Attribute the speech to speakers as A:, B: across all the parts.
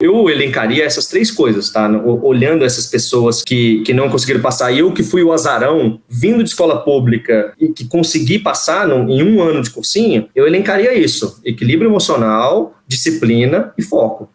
A: Eu elencaria essas 3 coisas, tá? Olhando essas pessoas que não conseguiram passar. E eu que fui o azarão, vindo de escola pública e que consegui passar em 1 ano de cursinho, eu elencaria isso. Equilíbrio emocional, disciplina e foco.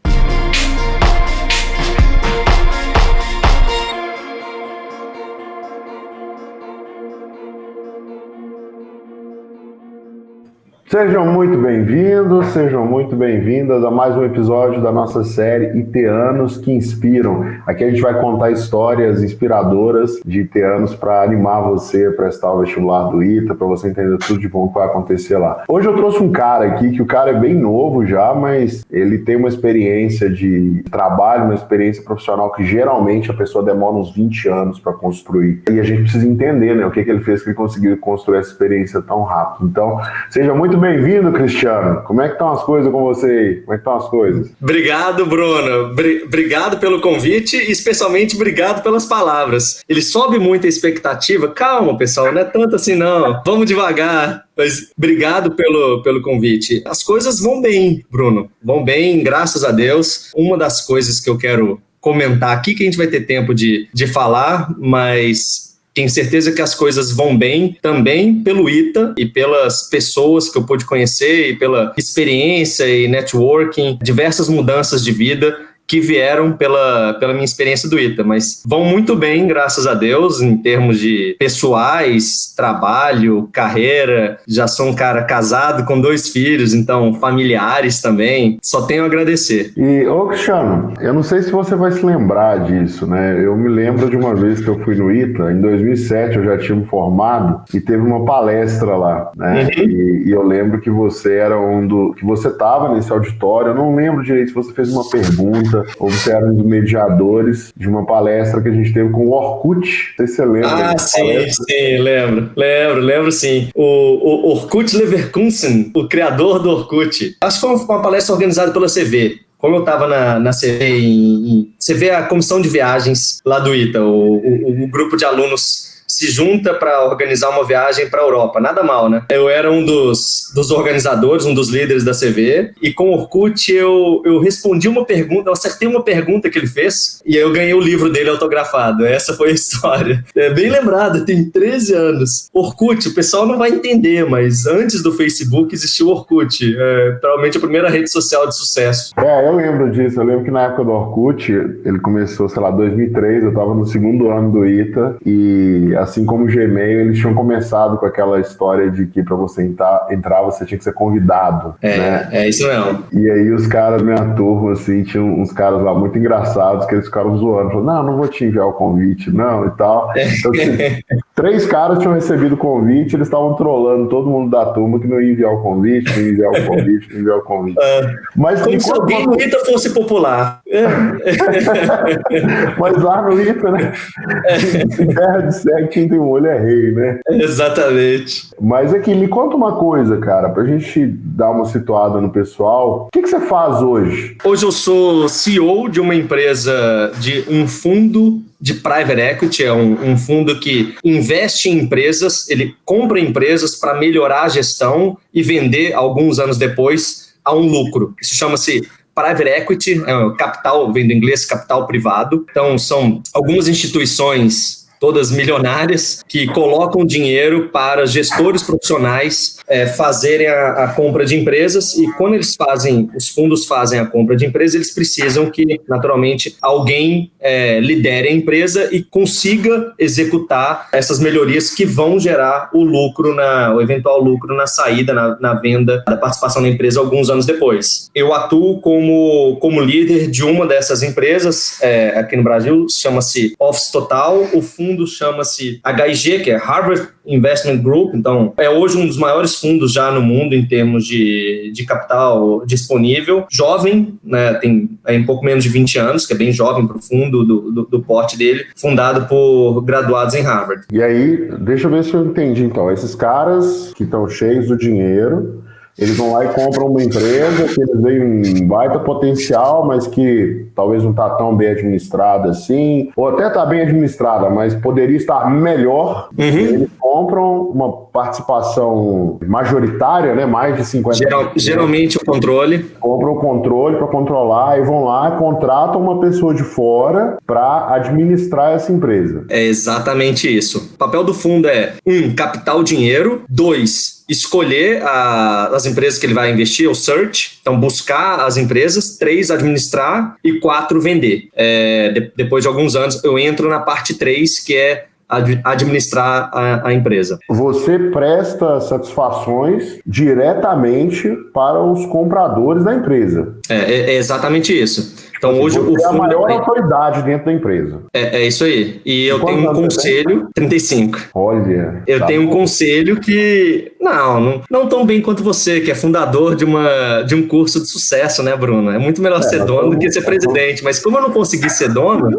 B: Sejam muito bem-vindos, sejam muito bem-vindas a mais um episódio da nossa série Iteanos que Inspiram. Aqui a gente vai contar histórias inspiradoras de iteanos para animar você a prestar o vestibular do ITA, para você entender tudo de bom que vai acontecer lá. Hoje eu trouxe um cara aqui, que o cara é bem novo já, mas ele tem uma experiência de trabalho, uma experiência profissional que geralmente a pessoa demora uns 20 anos para construir. E a gente precisa entender, né, o que ele fez que ele conseguiu construir essa experiência tão rápido. Então, seja muito bem-vindo, Cristiano. Como é que estão as coisas com você aí? Como é que estão as coisas?
A: Obrigado, Bruno. Obrigado pelo convite e especialmente obrigado pelas palavras. Ele sobe muito a expectativa. Calma, pessoal, não é tanto assim não. Vamos devagar. Mas obrigado pelo convite. As coisas vão bem, Bruno. Vão bem, graças a Deus. Uma das coisas que eu quero comentar aqui, que a gente vai ter tempo de falar, mas tenho certeza que as coisas vão bem também pelo ITA e pelas pessoas que eu pude conhecer e pela experiência e networking, diversas mudanças de vida que vieram pela minha experiência do ITA, mas vão muito bem, graças a Deus, em termos de pessoais, trabalho, carreira. Já sou um cara casado com 2 filhos, então familiares também. Só tenho a agradecer.
B: E, Cristiano, eu não sei se você vai se lembrar disso, né? Eu me lembro de uma vez que eu fui no ITA, em 2007 eu já tinha me formado e teve uma palestra lá, né?
A: Uhum.
B: E eu lembro que você era que você estava nesse auditório. Eu não lembro direito se você fez uma pergunta ou você era um dos mediadores de uma palestra que a gente teve com o Orkut. Não sei se você lembra.
A: Ah, sim, lembro sim. O Orkut Leverkusen, o criador do Orkut. Acho que foi uma palestra organizada pela CV. Como eu estava na CV, CV é a comissão de viagens lá do ITA, o grupo de alunos se junta para organizar uma viagem para a Europa. Nada mal, né? Eu era um dos organizadores, um dos líderes da CV, e com o Orkut eu respondi uma pergunta, eu acertei uma pergunta que ele fez, e aí eu ganhei o livro dele autografado. Essa foi a história. É bem lembrado, tem 13 anos. Orkut, o pessoal não vai entender, mas antes do Facebook existiu o Orkut. Provavelmente a primeira rede social de sucesso.
B: Eu lembro disso. Eu lembro que na época do Orkut, ele começou, 2003, eu estava no 2º ano do ITA, e assim como o Gmail, eles tinham começado com aquela história de que para você entrar, você tinha que ser convidado. Né?
A: É isso mesmo.
B: E aí os caras, minha turma, assim, tinham uns caras lá muito engraçados que eles ficaram zoando. Falaram, não vou te enviar o convite, não, e tal. Então, 3 caras tinham recebido o convite, eles estavam trolando todo mundo da turma que não ia enviar o convite, não ia enviar o convite, não ia enviar o convite.
A: Mas como se alguém no ITA fosse popular.
B: Mas lá no ITA, né? Terra de cego, quem tem um olho é rei, né?
A: Exatamente.
B: Mas aqui, me conta uma coisa, cara, pra gente dar uma situada no pessoal. O que você faz hoje?
A: Hoje eu sou CEO de uma empresa, de um fundo de private equity, é um fundo que investe em empresas, ele compra empresas para melhorar a gestão e vender alguns anos depois a um lucro. Isso chama-se private equity, capital, vem do inglês capital privado. Então são algumas instituições, todas milionárias, que colocam dinheiro para gestores profissionais fazerem a compra de empresas, e quando os fundos fazem a compra de empresas, eles precisam que, naturalmente, alguém lidere a empresa e consiga executar essas melhorias que vão gerar o eventual lucro na saída, na venda da participação da empresa alguns anos depois. Eu atuo como líder de uma dessas empresas aqui no Brasil, chama-se Office Total. O fundo chama-se HIG, que é Harvard Investment Group. Então, é hoje um dos maiores fundos já no mundo em termos de capital disponível. Jovem, né, tem um pouco menos de 20 anos, que é bem jovem para o fundo do porte dele, fundado por graduados em Harvard.
B: E aí, deixa eu ver se eu entendi, então. Esses caras que estão cheios do dinheiro, eles vão lá e compram uma empresa que eles veem um baita potencial, mas que talvez não está tão bem administrada assim, ou até está bem administrada, mas poderia estar melhor. Eles compram uma participação majoritária, né? Mais de 50%.
A: Geralmente o controle.
B: Compram o controle para controlar e vão lá, contratam uma pessoa de fora para administrar essa empresa.
A: É exatamente isso. O papel do fundo é, 1, captar o dinheiro, 2, escolher as empresas que ele vai investir, o search, então buscar as empresas, 3, administrar e 4, vender. Depois de alguns anos eu entro na parte 3, que é administrar a empresa.
B: Você presta satisfações diretamente para os compradores da empresa.
A: É exatamente isso. Então, hoje o fundo
B: é a maior autoridade dentro da empresa.
A: É isso aí. E eu tenho um conselho... 35.
B: Olha.
A: Eu tenho um conselho que... Não tão bem quanto você, que é fundador de um curso de sucesso, né, Bruno? É muito melhor ser dono do que ser presidente. Mas como eu não consegui ser dono...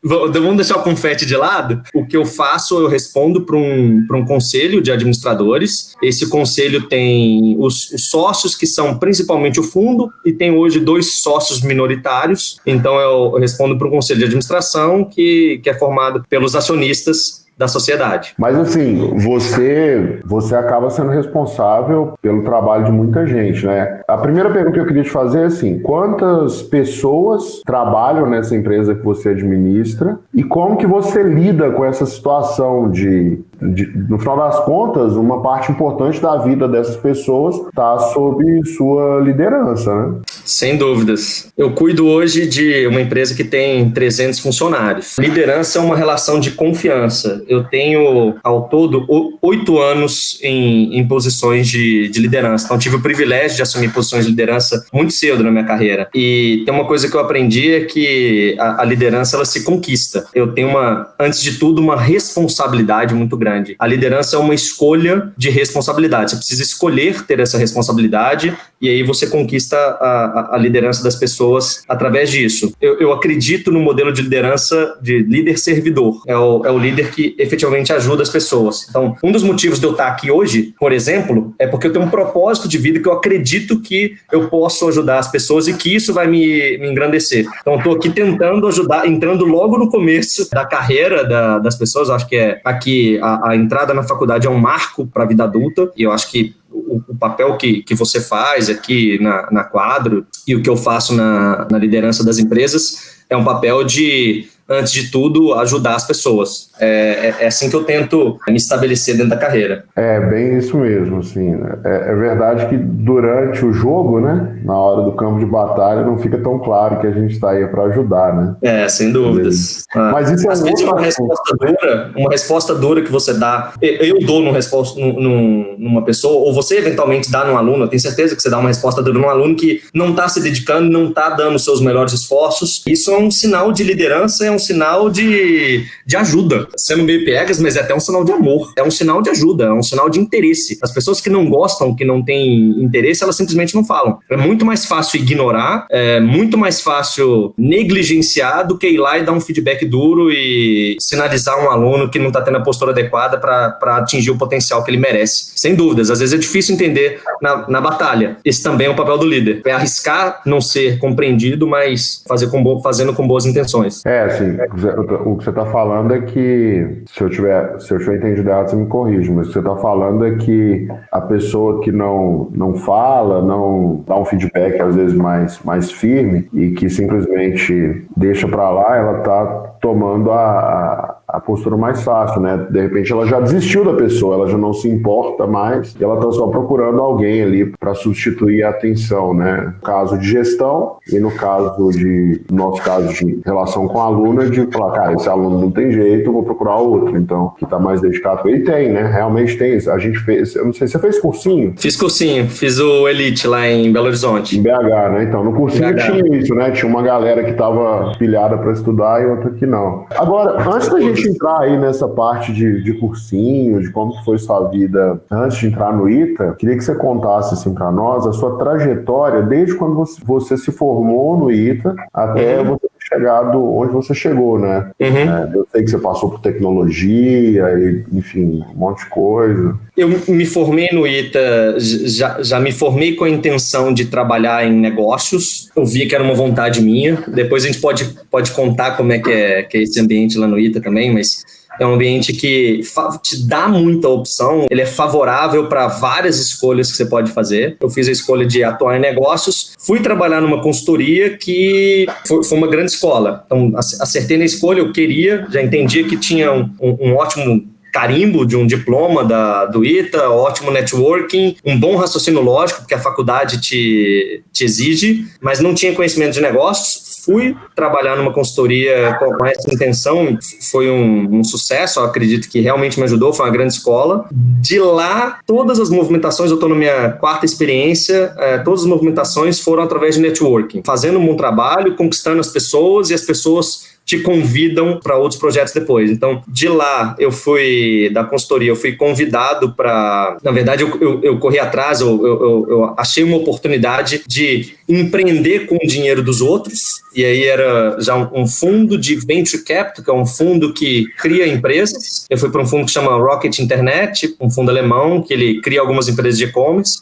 A: Vamos deixar o confete de lado. O que eu faço, eu respondo para um conselho de administradores. Esse conselho tem os sócios, que são principalmente o fundo, e tem hoje 2 sócios minoritários. Então eu respondo para um conselho de administração que é formado pelos acionistas da sociedade.
B: Mas assim, você acaba sendo responsável pelo trabalho de muita gente, né? A primeira pergunta que eu queria te fazer é assim, quantas pessoas trabalham nessa empresa que você administra e como que você lida com essa situação de no final das contas, uma parte importante da vida dessas pessoas está sob sua liderança, né?
A: Sem dúvidas. Eu cuido hoje de uma empresa que tem 300 funcionários. Liderança é uma relação de confiança. Eu tenho, ao todo, 8 anos em posições de liderança. Então, tive o privilégio de assumir posições de liderança muito cedo na minha carreira. E tem uma coisa que eu aprendi, é que a liderança, ela se conquista. Eu tenho, antes de tudo, uma responsabilidade muito grande. A liderança é uma escolha de responsabilidade. Você precisa escolher ter essa responsabilidade e aí você conquista a liderança das pessoas através disso. Eu acredito no modelo de liderança de líder-servidor. É o líder que efetivamente ajuda as pessoas. Então, um dos motivos de eu estar aqui hoje, por exemplo, é porque eu tenho um propósito de vida que eu acredito que eu posso ajudar as pessoas e que isso vai me engrandecer. Então, eu estou aqui tentando ajudar, entrando logo no começo da carreira das pessoas. Eu acho que aqui a entrada na faculdade é um marco para a vida adulta, e eu acho que o papel que você faz aqui na Quadro e o que eu faço na liderança das empresas é um papel de, antes de tudo, ajudar as pessoas. É assim que eu tento me estabelecer dentro da carreira.
B: É bem isso mesmo, assim, né? É verdade que durante o jogo, né, na hora do campo de batalha, não fica tão claro que a gente está aí para ajudar, né?
A: Sem dúvidas.
B: Mas isso
A: uma resposta dura que você dá, eu dou numa pessoa, ou você eventualmente dá num aluno, eu tenho certeza que você dá uma resposta dura num aluno que não está se dedicando, não está dando os seus melhores esforços. Isso é um sinal de liderança, é um sinal de ajuda. Sendo meio piegas, mas é até um sinal de amor. É um sinal de ajuda, é um sinal de interesse. As pessoas que não gostam, que não têm interesse, elas simplesmente não falam. É muito mais fácil ignorar, é muito mais fácil negligenciar do que ir lá e dar um feedback duro e sinalizar um aluno que não está tendo a postura adequada para atingir o potencial que ele merece. Sem dúvidas, às vezes é difícil entender na batalha. Esse também é o papel do líder. É arriscar não ser compreendido, mas fazendo com boas intenções.
B: Assim, o que você está falando é que, se eu tiver entendido errado, você me corrige, mas o que você está falando é que a pessoa que não fala, não dá um feedback às vezes mais firme e que simplesmente deixa para lá, ela está tomando a postura mais fácil, né? De repente ela já desistiu da pessoa, ela já não se importa mais e ela está só procurando alguém ali para substituir a atenção, né? No caso de gestão e no nosso caso de relação com o aluno, é de falar, cara, esse aluno não tem jeito, eu vou procurar outro, então, que está mais dedicado. E tem, né? Realmente tem. A gente fez, eu não sei, você fez cursinho?
A: Fiz cursinho, fiz o Elite lá em Belo Horizonte.
B: Em BH, né? Então, no cursinho tinha isso, né? Tinha uma galera que estava pilhada para estudar e outra que não. Agora, antes da gente entrar aí nessa parte de cursinho, de como foi sua vida antes de entrar no ITA, queria que você contasse assim para nós a sua trajetória desde quando você se formou no ITA até você ter chegado onde você chegou, né? Eu sei que você passou por tecnologia e, enfim, um monte de coisa.
A: Eu me formei no ITA, já me formei com a intenção de trabalhar em negócios. Eu vi que era uma vontade minha. Depois a gente pode contar como é que é esse ambiente lá no ITA também, mas É um ambiente que te dá muita opção, ele é favorável para várias escolhas que você pode fazer. Eu fiz a escolha de atuar em negócios, fui trabalhar numa consultoria que foi uma grande escola. Então, acertei na escolha, eu queria, já entendia que tinha um ótimo carimbo de um diploma do ITA, ótimo networking, um bom raciocínio lógico, porque a faculdade te exige, mas não tinha conhecimento de negócios. Fui trabalhar numa consultoria com essa intenção, foi um sucesso, eu acredito que realmente me ajudou, foi uma grande escola. De lá, todas as movimentações, eu estou na minha 4ª experiência, todas as movimentações foram através de networking, fazendo um bom trabalho, conquistando as pessoas, e as pessoas te convidam para outros projetos depois. Então, de lá, da consultoria, eu fui convidado para... Na verdade, eu corri atrás, eu achei uma oportunidade de empreender com o dinheiro dos outros, e aí era já um fundo de Venture Capital, que é um fundo que cria empresas. Eu fui para um fundo que chama Rocket Internet, um fundo alemão, que ele cria algumas empresas de e-commerce.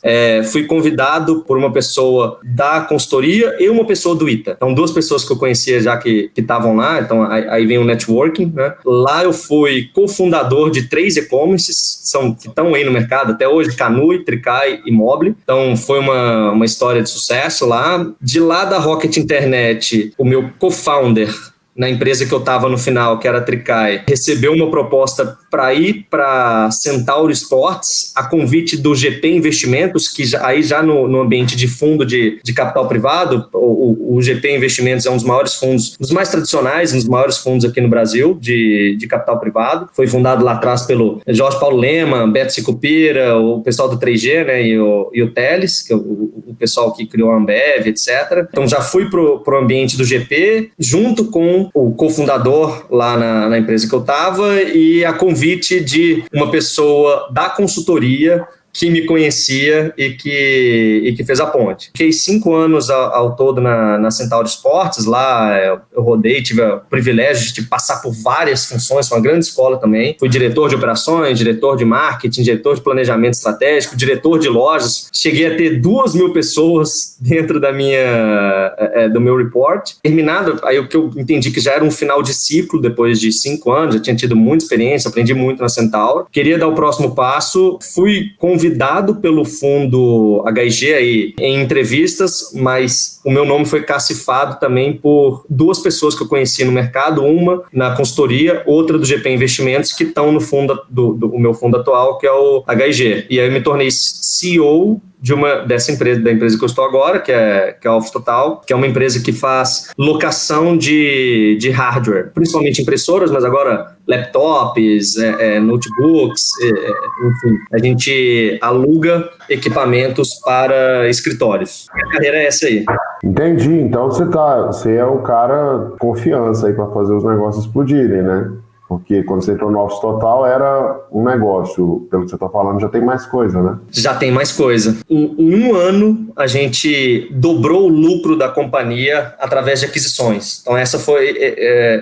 A: Fui convidado por uma pessoa da consultoria e uma pessoa do ITA. Então, 2 pessoas que eu conhecia já que estavam lá. Então aí vem o networking, né? Lá eu fui cofundador de 3 e-commerces que estão aí no mercado até hoje, Canui, Tricai e Mobile. Então foi uma história de sucesso lá. De lá da Rocket Internet, o meu co-founder na empresa que eu estava no final, que era a Tricai, recebeu uma proposta para ir para Centauro Sports, a convite do GP Investimentos, que aí já no ambiente de fundo de capital privado, o GP Investimentos é um dos maiores fundos, dos mais tradicionais, um dos maiores fundos aqui no Brasil, de capital privado. Foi fundado lá atrás pelo Jorge Paulo Lema, Beto Sicupira, o pessoal do 3G, né, e o Teles, que é o pessoal que criou a Ambev, etc. Então já fui pro ambiente do GP, junto com o cofundador lá na empresa que eu estava, e a convite de uma pessoa da consultoria que me conhecia e que fez a ponte. Fiquei 5 anos ao todo na Centauro Esportes, lá eu rodei, tive o privilégio de passar por várias funções, foi uma grande escola também. Fui diretor de operações, diretor de marketing, diretor de planejamento estratégico, diretor de lojas. Cheguei a ter 2.000 pessoas dentro do meu report. Terminado, aí o que eu entendi que já era um final de ciclo, depois de 5 anos, já tinha tido muita experiência, aprendi muito na Centauro. Queria dar o próximo passo, fui convidado pelo fundo HG aí em entrevistas, mas o meu nome foi cacifado também por 2 pessoas que eu conheci no mercado, uma na consultoria, outra do GP Investimentos, que estão no fundo do meu fundo atual, que é o HG. E aí eu me tornei CEO da empresa que eu estou agora, que é a Office Total, que é uma empresa que faz locação de hardware, principalmente impressoras, mas agora laptops, notebooks, enfim, a gente aluga equipamentos para escritórios. A carreira é essa aí.
B: Entendi, então você é o cara confiança aí para fazer os negócios explodirem, né? Porque quando você entrou no Office Total era um negócio, pelo que você está falando, já tem mais coisa, né?
A: Já tem mais coisa. Em 1 ano, a gente dobrou o lucro da companhia através de aquisições. Então essa foi,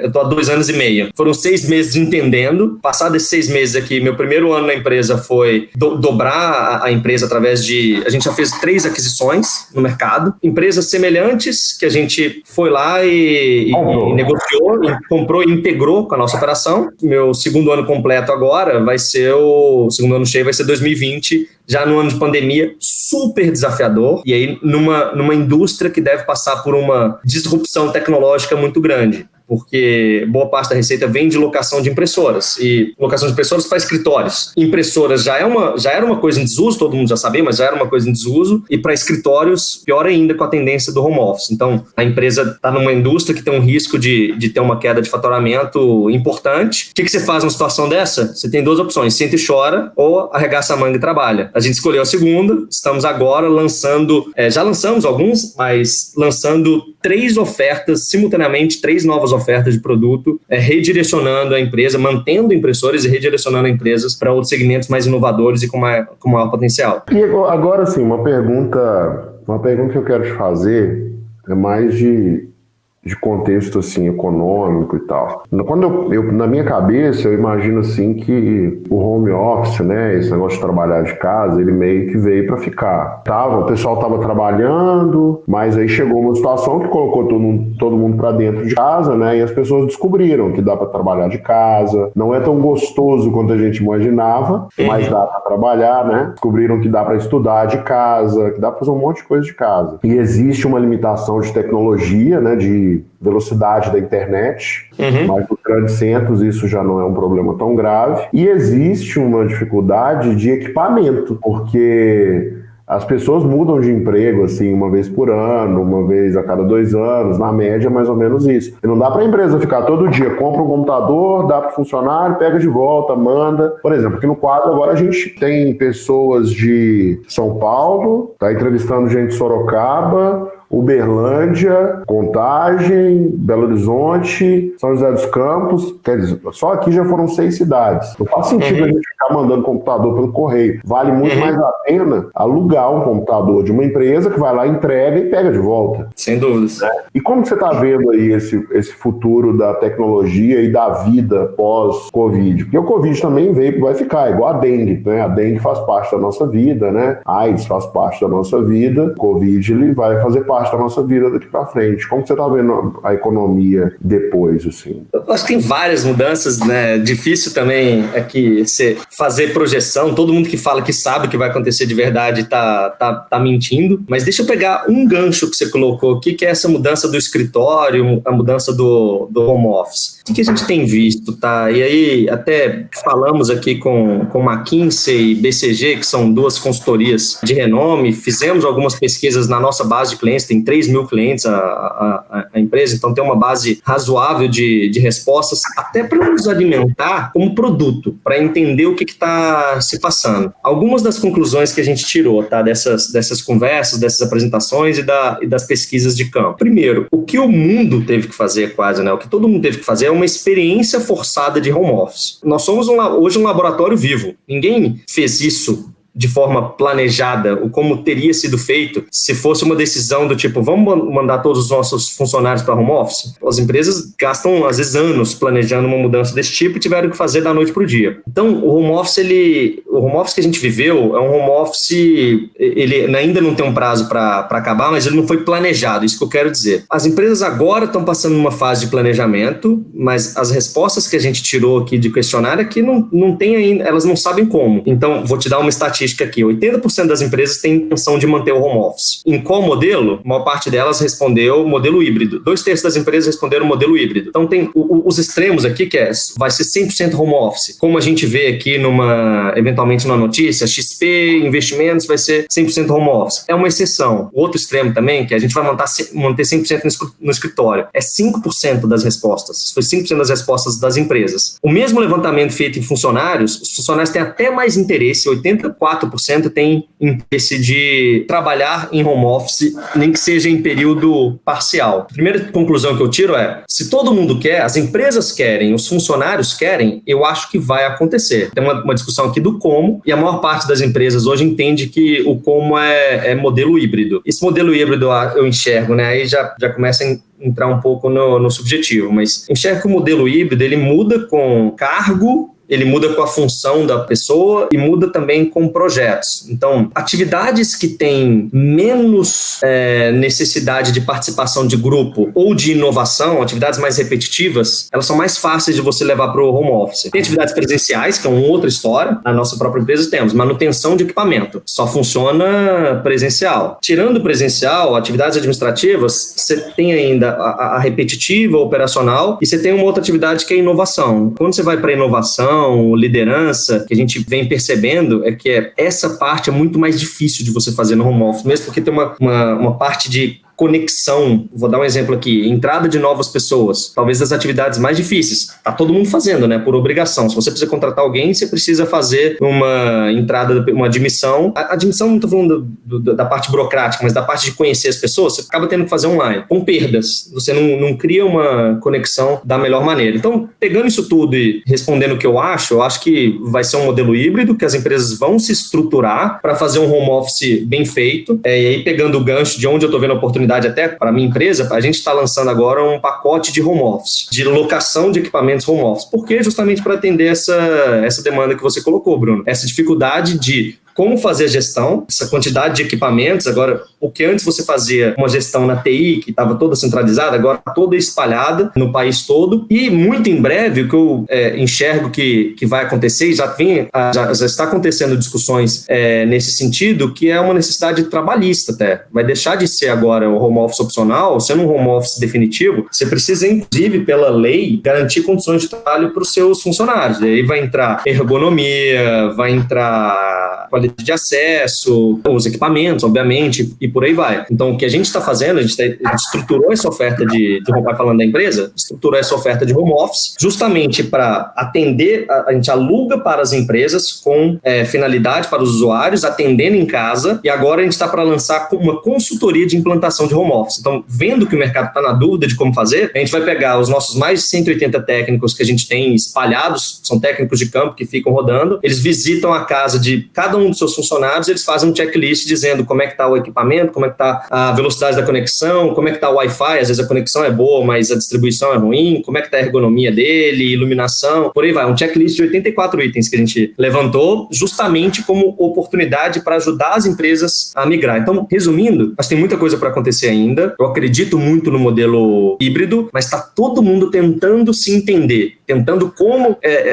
A: eu estou há 2 anos e meio. Foram 6 meses entendendo. Passado esses 6 meses aqui, meu primeiro ano na empresa foi dobrar a empresa através de... A gente já fez 3 aquisições no mercado. Empresas semelhantes que a gente foi lá e negociou, e comprou e integrou com a nossa operação. Meu segundo ano completo agora vai ser o segundo ano cheio, vai ser 2020, já no ano de pandemia, super desafiador, e aí numa indústria que deve passar por uma disrupção tecnológica muito grande. Porque boa parte da receita vem de locação de impressoras, e locação de impressoras para escritórios. Impressoras já era uma coisa em desuso, todo mundo já sabia, mas já era uma coisa em desuso, e para escritórios, pior ainda com a tendência do home office. Então, a empresa está numa indústria que tem um risco de ter uma queda de faturamento importante. O que você faz numa situação dessa? Você tem 2 opções, senta e chora, ou arregaça a manga e trabalha. A gente escolheu a segunda, estamos agora lançando, já lançamos alguns, mas lançando 3 ofertas simultaneamente, 3 novas ofertas de produto, redirecionando a empresa, mantendo impressores e redirecionando empresas para outros segmentos mais inovadores e com maior potencial.
B: E agora sim, uma pergunta que eu quero te fazer é mais de de contexto assim, econômico e tal. Quando eu na minha cabeça, eu imagino assim que o home office, né, esse negócio de trabalhar de casa, ele meio que veio para ficar. O pessoal estava trabalhando, mas aí chegou uma situação que colocou todo mundo para dentro de casa, né, e as pessoas descobriram que dá para trabalhar de casa. Não é tão gostoso quanto a gente imaginava, mas dá para trabalhar, né? Descobriram que dá para estudar de casa, que dá para fazer um monte de coisa de casa. E existe uma limitação de tecnologia, né, de velocidade da internet, mas nos grandes centros isso já não é um problema tão grave. E existe uma dificuldade de equipamento, porque as pessoas mudam de emprego assim uma vez por ano, uma vez a cada 2 anos, na média mais ou menos isso. E não dá para a empresa ficar todo dia, compra um computador, dá para o funcionário, pega de volta, manda. Por exemplo, aqui no quadro agora a gente tem pessoas de São Paulo, tá entrevistando gente de Sorocaba, Uberlândia, Contagem, Belo Horizonte, São José dos Campos, quer dizer, só aqui já foram 6 cidades. Não faz sentido a gente ficar mandando computador pelo correio. Vale muito mais a pena alugar um computador de uma empresa que vai lá, entrega e pega de volta.
A: Sem dúvidas.
B: E como que você está vendo aí esse futuro da tecnologia e da vida pós-Covid? Porque o Covid também vai ficar, igual a dengue, né? A dengue faz parte da nossa vida, né? A AIDS faz parte da nossa vida, o Covid ele vai fazer parte da nossa vida daqui para frente. Como você está vendo a economia depois, assim?
A: Eu acho que tem várias mudanças, né? Difícil também é que você fazer projeção, todo mundo que fala que sabe o que vai acontecer de verdade tá mentindo, mas deixa eu pegar um gancho que você colocou aqui, que é essa mudança do escritório, a mudança do home office. O que a gente tem visto, tá? E aí até falamos aqui com McKinsey e BCG, que são 2 consultorias de renome, fizemos algumas pesquisas na nossa base de clientes, tem 3 mil clientes a empresa, então tem uma base razoável de respostas, até para nos alimentar como produto, para entender o que está se passando. Algumas das conclusões que a gente tirou, tá, dessas conversas, dessas apresentações e das pesquisas de campo. Primeiro, o que o mundo teve que fazer quase, né? O que todo mundo teve que fazer é uma experiência forçada de home office. Nós somos hoje um laboratório vivo. Ninguém fez isso de forma planejada, ou como teria sido feito se fosse uma decisão do tipo, vamos mandar todos os nossos funcionários para home office? As empresas gastam, às vezes, anos planejando uma mudança desse tipo e tiveram que fazer da noite para o dia. Então, o home office que a gente viveu é um home office, ele ainda não tem um prazo para acabar, mas ele não foi planejado, isso que eu quero dizer. As empresas agora estão passando numa fase de planejamento, mas as respostas que a gente tirou aqui de questionário é que não tem ainda, elas não sabem como. Então, vou te dar uma estatística aqui, 80% das empresas têm intenção de manter o home office. Em qual modelo? A maior parte delas respondeu modelo híbrido. 2/3 das empresas responderam modelo híbrido. Então tem os extremos aqui, que vai ser 100% home office. Como a gente vê aqui eventualmente numa notícia, XP Investimentos vai ser 100% home office. É uma exceção. O outro extremo também, que a gente vai manter 100% no escritório, é 5% das respostas. Foi 5% das respostas das empresas. O mesmo levantamento feito em funcionários, os funcionários têm até mais interesse, 84% tem interesse de trabalhar em home office, nem que seja em período parcial. A primeira conclusão que eu tiro é, se todo mundo quer, as empresas querem, os funcionários querem, eu acho que vai acontecer. Tem uma discussão aqui do como, e a maior parte das empresas hoje entende que o como é modelo híbrido. Esse modelo híbrido eu enxergo, né? Aí já começa a entrar um pouco no subjetivo, mas enxergo que o modelo híbrido, ele muda com cargo, ele muda com a função da pessoa e muda também com projetos. Então, atividades que têm menos necessidade de participação de grupo ou de inovação, atividades mais repetitivas, elas são mais fáceis de você levar para o home office. Tem atividades presenciais, que é uma outra história. Na nossa própria empresa temos manutenção de equipamento. Só funciona presencial. Tirando o presencial, atividades administrativas, você tem ainda a repetitiva, operacional, e você tem uma outra atividade que é inovação. Quando você vai para inovação, liderança, que a gente vem percebendo é que essa parte é muito mais difícil de você fazer no home office, mesmo porque tem uma parte de conexão. Vou dar um exemplo aqui, entrada de novas pessoas, talvez das atividades mais difíceis, tá todo mundo fazendo, né, por obrigação. Se você precisa contratar alguém, você precisa fazer uma entrada, uma admissão. A admissão, não estou falando da parte burocrática, mas da parte de conhecer as pessoas, você acaba tendo que fazer online, com perdas, você não cria uma conexão da melhor maneira. Então, pegando isso tudo e respondendo o que eu acho que vai ser um modelo híbrido, que as empresas vão se estruturar para fazer um home office bem feito, e aí pegando o gancho de onde eu estou vendo a oportunidade oportunidade até para a minha empresa, a gente está lançando agora um pacote de home office, de locação de equipamentos home office. Por quê? Justamente para atender essa demanda que você colocou, Bruno. Essa dificuldade de como fazer a gestão, essa quantidade de equipamentos. Agora, o que antes você fazia uma gestão na TI, que estava toda centralizada, agora toda espalhada no país todo. E muito em breve, o que eu enxergo que vai acontecer, e já está acontecendo discussões nesse sentido, que é uma necessidade trabalhista até. Vai deixar de ser agora o home office opcional, sendo um home office definitivo, você precisa, inclusive, pela lei, garantir condições de trabalho para os seus funcionários. Aí vai entrar ergonomia, vai entrar qualidade de acesso, os equipamentos, obviamente, e por aí vai. Então, o que a gente está fazendo, a gente estruturou essa oferta falando da empresa, estruturou essa oferta de home office, justamente para atender, a gente aluga para as empresas com finalidade para os usuários, atendendo em casa, e agora a gente está para lançar uma consultoria de implantação de home office. Então, vendo que o mercado está na dúvida de como fazer, a gente vai pegar os nossos mais de 180 técnicos que a gente tem espalhados, são técnicos de campo que ficam rodando, eles visitam a casa de cada um dos seus funcionários, eles fazem um checklist dizendo como é que está o equipamento, como é que está a velocidade da conexão, como é que está o Wi-Fi, às vezes a conexão é boa, mas a distribuição é ruim, como é que está a ergonomia dele, iluminação, por aí vai. Um checklist de 84 itens que a gente levantou justamente como oportunidade para ajudar as empresas a migrar. Então, resumindo, acho que tem muita coisa para acontecer ainda. Eu acredito muito no modelo híbrido, mas está todo mundo tentando se entender, tentando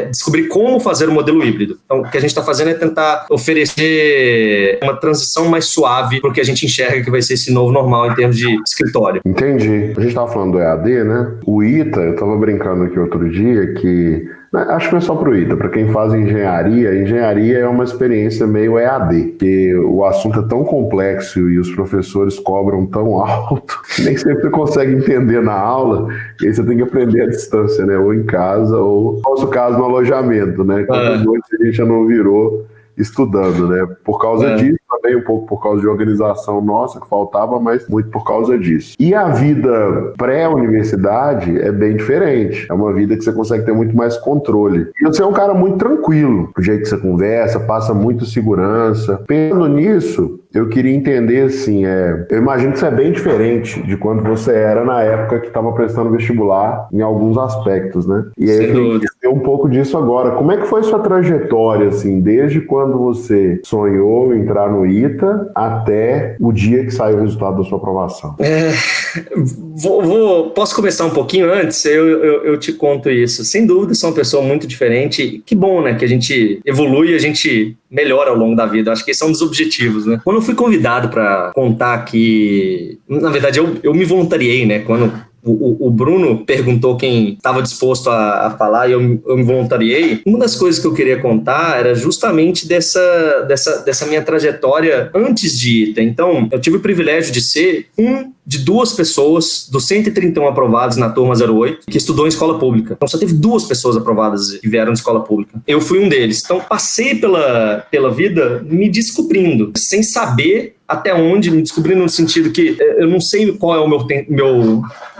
A: descobrir como fazer o modelo híbrido. Então, o que a gente está fazendo é tentar oferecer uma transição mais suave para o que a gente enxerga que vai ser esse novo normal em termos de escritório.
B: Entendi. A gente estava falando do EAD, né? O ITA, eu estava brincando aqui outro dia que... Acho que não é só para o ITA, para quem faz engenharia é uma experiência meio EAD, porque o assunto é tão complexo e os professores cobram tão alto que nem sempre você consegue entender na aula, e aí você tem que aprender à distância, né? Ou em casa, ou, no nosso caso, no alojamento, né? Quantas noites a gente já não virou estudando, né? Por causa disso também, um pouco por causa de organização nossa, que faltava, mas muito por causa disso. E a vida pré-universidade é bem diferente. É uma vida que você consegue ter muito mais controle. E você é um cara muito tranquilo. O jeito que você conversa, passa muito segurança. Pensando nisso, eu queria entender, assim, eu imagino que isso é bem diferente de quando você era na época que estava prestando vestibular em alguns aspectos, né? E aí eu queria entender um pouco disso agora. Como é que foi sua trajetória, assim, desde quando você sonhou entrar no ITA até o dia que saiu o resultado da sua aprovação?
A: Posso começar um pouquinho antes? Eu te conto isso. Sem dúvida, sou uma pessoa muito diferente. Que bom, né? Que a gente evolui, a gente melhora ao longo da vida. Acho que esse é um dos objetivos, né? Quando eu fui convidado para contar aqui... Na verdade, eu me voluntariei, né? Quando o Bruno perguntou quem estava disposto a falar e eu me voluntariei. Uma das coisas que eu queria contar era justamente dessa minha trajetória antes de ITA. Então, eu tive o privilégio de ser de 2 pessoas dos 131 aprovados na turma 08 que estudou em escola pública. Então, só teve 2 pessoas aprovadas que vieram de escola pública. Eu fui um deles. Então, passei pela vida me descobrindo, sem saber até onde, me descobrindo no sentido que eu não sei qual é o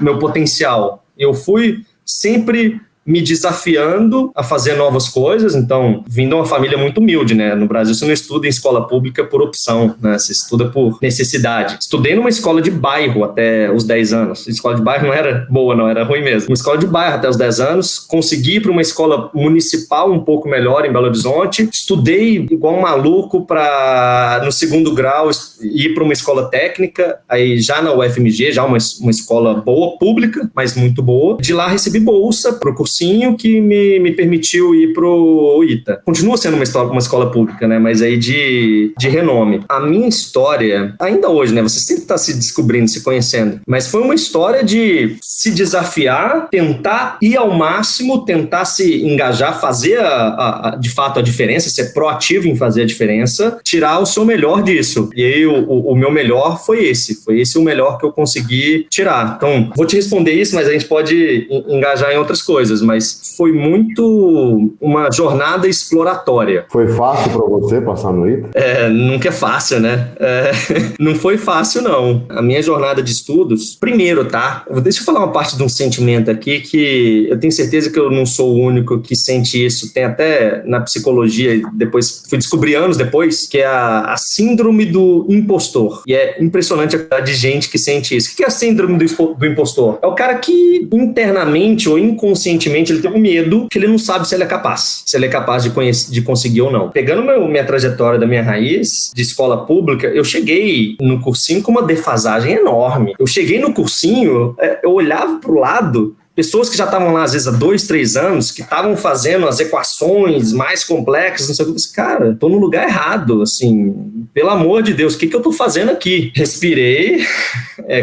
A: meu potencial. Eu fui sempre me desafiando a fazer novas coisas. Então, vindo de uma família muito humilde, né? No Brasil, você não estuda em escola pública por opção, né? Você estuda por necessidade. Estudei numa escola de bairro até os 10 anos. A escola de bairro não era boa, não, era ruim mesmo. Uma escola de bairro até os 10 anos. Consegui ir para uma escola municipal um pouco melhor em Belo Horizonte. Estudei igual um maluco para, no 2º grau, ir para uma escola técnica. Aí já na UFMG, já uma escola boa, pública, mas muito boa. De lá recebi bolsa para o cursinho que me permitiu ir pro ITA. Continua sendo uma escola pública, né? Mas aí de renome. A minha história, ainda hoje, né? Você sempre está se descobrindo, se conhecendo. Mas foi uma história de se desafiar, tentar ir ao máximo, tentar se engajar, fazer de fato a diferença, ser proativo em fazer a diferença, tirar o seu melhor disso. E aí o meu melhor foi esse. Foi esse o melhor que eu consegui tirar. Então, vou te responder isso, mas a gente pode engajar em outras coisas. mas foi muito uma jornada exploratória.
B: Foi fácil para você passar no ITA?
A: Nunca é fácil, né? Não foi fácil, não. A minha jornada de estudos, primeiro, tá? Deixa eu falar uma parte de um sentimento aqui que eu tenho certeza que eu não sou o único que sente isso. Tem até na psicologia, depois fui descobrir anos depois, que é a síndrome do impostor. E é impressionante a quantidade de gente que sente isso. O que é a síndrome do impostor? É o cara que internamente ou inconscientemente ele tem um medo que ele não sabe se ele é capaz. Se ele é capaz de conseguir ou não. Pegando minha trajetória da minha raiz de escola pública, eu cheguei no cursinho com uma defasagem enorme. Eu cheguei no cursinho, eu olhava pro lado, pessoas que já estavam lá, às vezes, há 2, 3 anos, que estavam fazendo as equações mais complexas, não sei o que, eu disse, cara, tô no lugar errado, assim, pelo amor de Deus, o que eu tô fazendo aqui? Respirei,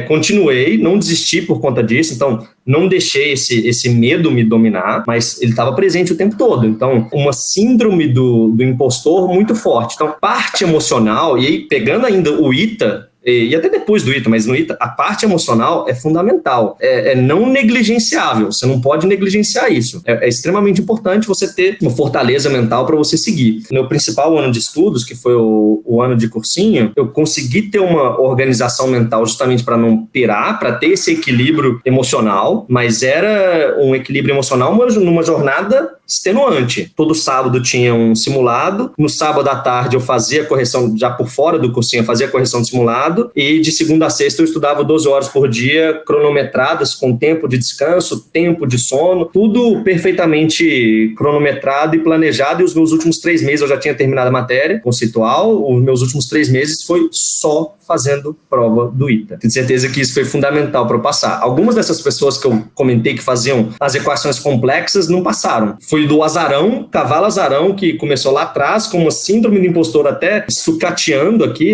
A: continuei, não desisti por conta disso, então não deixei esse medo me dominar, mas ele estava presente o tempo todo. Então, uma síndrome do impostor muito forte. Então, parte emocional, e aí pegando ainda o ITA, e até depois do ITA, mas no ITA, a parte emocional é fundamental, é não negligenciável, você não pode negligenciar isso. É extremamente importante você ter uma fortaleza mental para você seguir. No meu principal ano de estudos, que foi o ano de cursinho, eu consegui ter uma organização mental justamente para não pirar, para ter esse equilíbrio emocional, mas era um equilíbrio emocional numa jornada extenuante. Todo sábado tinha um simulado, no sábado à tarde eu fazia correção, já por fora do cursinho, eu fazia correção de simulado, e de segunda a sexta eu estudava 12 horas por dia, cronometradas, com tempo de descanso, tempo de sono, tudo perfeitamente cronometrado e planejado, e os meus últimos 3 meses eu já tinha terminado a matéria conceitual, os meus últimos 3 meses foi só fazendo prova do ITA. Tenho certeza que isso foi fundamental para eu passar. Algumas dessas pessoas que eu comentei que faziam as equações complexas não passaram. Foi do azarão, cavalo azarão, que começou lá atrás com uma síndrome do impostor até sucateando aqui,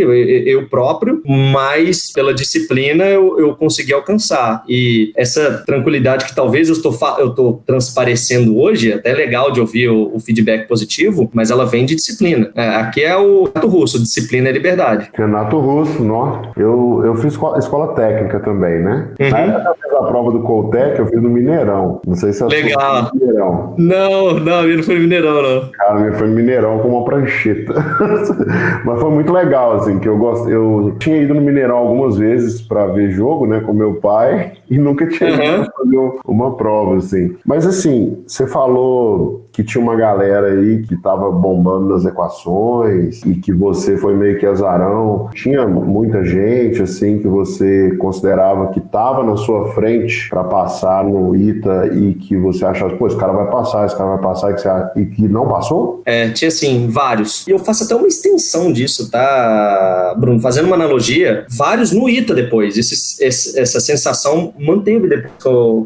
A: eu próprio, mas pela disciplina eu consegui alcançar. E essa tranquilidade que talvez eu estou transparecendo hoje, até é legal de ouvir o feedback positivo, mas ela vem de disciplina. Aqui é o Renato Russo, disciplina é liberdade.
B: Renato Russo, eu fiz escola técnica também, né?
A: Uhum.
B: Na época eu fiz a prova do Coltec, eu fiz no Mineirão. Não sei se
A: legal.
B: No Mineirão.
A: Não, a minha não foi no Mineirão, não.
B: Cara, a minha foi no Mineirão com uma prancheta. Mas foi muito legal, assim, que eu tinha ido no Mineirão algumas vezes pra ver jogo, né, com meu pai, e nunca tinha ido fazer uma prova, assim. Mas, assim, você falou que tinha uma galera aí que tava bombando nas equações e que você foi meio que azarão. Tinha muita gente, assim, que você considerava que tava na sua frente pra passar no ITA e que você achava, pô, esse cara vai passar, e que não passou?
A: Tinha, assim, vários. E eu faço até uma extensão disso, tá, Bruno? Fazendo uma analogia, vários no ITA depois. Essa sensação manteve depois